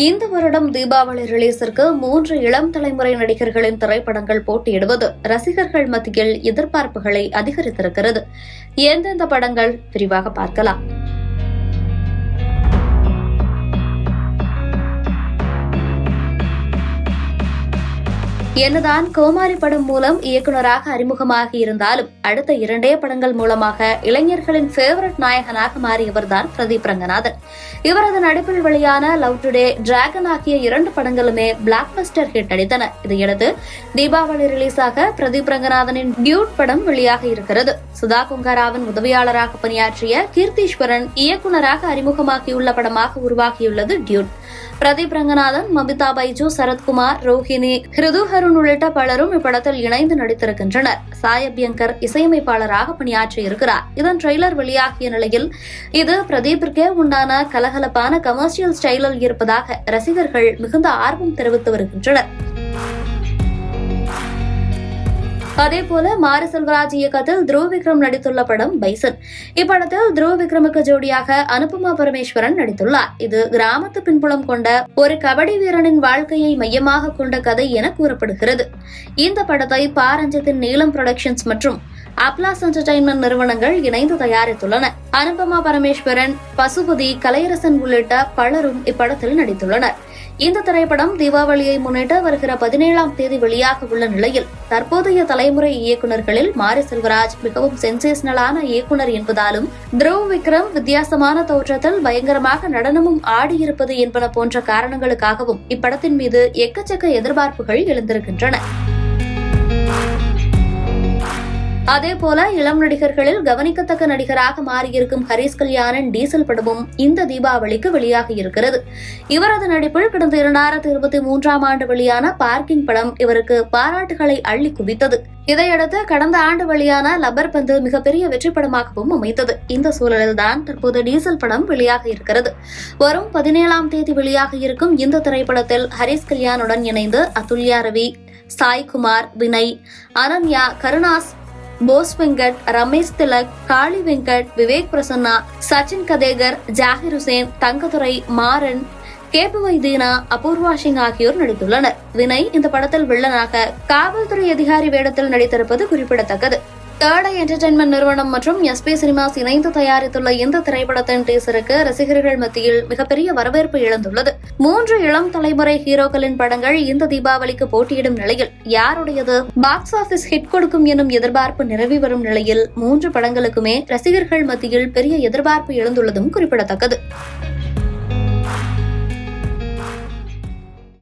இந்த வருடம் தீபாவளி ரிலீஸிற்கு 3 இளம் தலைமுறை நடிகர்களின் திரைப்படங்கள் போட்டியிடுவது ரசிகர்கள் மத்தியில் எதிர்பார்ப்புகளை அதிகரித்திருக்கிறது. எந்தெந்த படங்கள் விரிவாக பார்க்கலாம். என்னதான் கோமாளி படம் மூலம் இயக்குநராக அறிமுகமாகி இருந்தாலும் அடுத்த 2 படங்கள் மூலமாக இளைஞர்களின் ஃபேவரட் நாயகனாக மாறியவர்தான் பிரதீப் ரங்கநாதன். இவரது நடிப்பில் வெளியான லவ் டுடே, டிராகன் ஆகிய 2 படங்களுமே பிளாக் பஸ்டர் ஹிட் அடித்தன. இதையடுத்து தீபாவளி ரிலீஸாக பிரதீப் ரங்கநாதனின் டியூட் படம் வெளியாக இருக்கிறது. சுதா கொங்காராவின் உதவியாளராக பணியாற்றிய கீர்த்தீஸ்வரன் இயக்குநராக அறிமுகமாகியுள்ள படமாக உருவாகியுள்ளது டியூட். பிரதீப் ரங்கநாதன், மமிதா பைஜு, சரத்குமார், ரோஹிணி, ஹிருதுஹருண் உள்ளிட்ட பலரும் இப்படத்தில் இணைந்து நடித்திருக்கின்றனர். சாயபியங்கர் இசையமைப்பாளராக பணியாற்றியிருக்கிறார். இதன் ட்ரெய்லர் வெளியாகிய நிலையில் இது பிரதீப்பிற்கே உண்டான கலகலப்பான கமர்ஷியல் ஸ்டைலில் இருப்பதாக ரசிகர்கள் மிகுந்த ஆர்வம் தெரிவித்து வருகின்றனர். அதேபோல மாரி செல்வராஜ் இயக்கத்தில் துருவ் விக்ரம் நடித்துள்ள படம் பைசன். இப்படத்தில் துருவ் விக்ரமுக்கு ஜோடியாக அனுபமா பரமேஸ்வரன் நடித்துள்ளார். இது கிராமத்து பின்புலம் கொண்ட ஒரு கபடி வீரனின் வாழ்க்கையை மையமாக கொண்ட கதை என கூறப்படுகிறது. இந்த படத்தை பாரஞ்சித்தின் நீலம் புரொடக்ஷன்ஸ் மற்றும் அப்லாஸ் என்டர்டைன்மெண்ட் நிறுவனங்கள் இணைந்து தயாரித்துள்ளன. அனுபமா பரமேஸ்வரன், பசுபதி, கலையரசன் உள்ளிட்ட பலரும் இப்படத்தில் நடித்துள்ளனர். இந்த திரைப்படம் தீபாவளியை முன்னிட்டு வருகிற 17ஆம் தேதி வெளியாக உள்ள நிலையில் தற்போதைய தலைமுறை இயக்குநர்களில் மாரி செல்வராஜ் மிகவும் சென்சேஷனலான இயக்குனர் என்பதாலும் துருவ் விக்ரம் வித்தியாசமான தோற்றத்தில் பயங்கரமாக நடனமும் ஆடியிருப்பது என்பன போன்ற காரணங்களுக்காகவும் இப்படத்தின் மீது எக்கச்சக்க எதிர்பார்ப்புகள் எழுந்திருக்கின்றன. அதேபோல இளம் நடிகர்களில் கவனிக்கத்தக்க நடிகராக மாறியிருக்கும் ஹரிஸ் கல்யாணின் டீசல் படமும் இந்த தீபாவளிக்கு வெளியாகி இருக்கிறது. இவரது நடிப்பில் கடந்த 2023ஆம் ஆண்டு வெளியான பார்க்கிங் படம் இவருக்கு பாராட்டுகளை அள்ளி குவித்தது. இதையடுத்து கடந்த ஆண்டு வெளியான லப்பர் பந்து மிகப்பெரிய வெற்றி படமாகவும் அமைத்தது. இந்த சூழலில்தான் தற்போது டீசல் படம் வெளியாக இருக்கிறது. வரும் 17ஆம் தேதி வெளியாக இருக்கும் இந்த திரைப்படத்தில் ஹரிஸ் கல்யாணுடன் இணைந்து அதுல்யா ரவி, சாய்குமார், வினய், அனன்யா, கருணாஸ், போஸ் வெங்கட், ரமேஷ் திலக், காளி வெங்கட், விவேக் பிரசன்னா, சச்சின் கதேகர், ஜாகிர் ஹுசேன், தங்கதுரை, மாறன், கேபுவை தீனா, அபூர்வா சிங் ஆகியோர் நடித்துள்ளனர். வினய் இந்த படத்தில் வில்லனாக காவல்துறை அதிகாரி வேடத்தில் நடித்திருப்பது குறிப்பிடத்தக்கது. தேர்ட் ஐ என்டர்டைன்மெண்ட் நிறுவனம் மற்றும் SP சினிமாஸ் இணைந்து தயாரித்துள்ள இந்த திரைப்படத்தின் டீசருக்கு ரசிகர்கள் மத்தியில் மிகப்பெரிய வரவேற்பு இழந்துள்ளது. 3 இளம் தலைமுறை ஹீரோக்களின் படங்கள் இந்த தீபாவளிக்கு போட்டியிடும் நிலையில் யாருடையது பாக்ஸ் ஆபீஸ் ஹிட் கொடுக்கும் எனும் எதிர்பார்ப்பு நிரவி வரும் நிலையில் 3 படங்களுக்குமே ரசிகர்கள் மத்தியில் பெரிய எதிர்பார்ப்பு எழுந்துள்ளதும் குறிப்பிடத்தக்கது.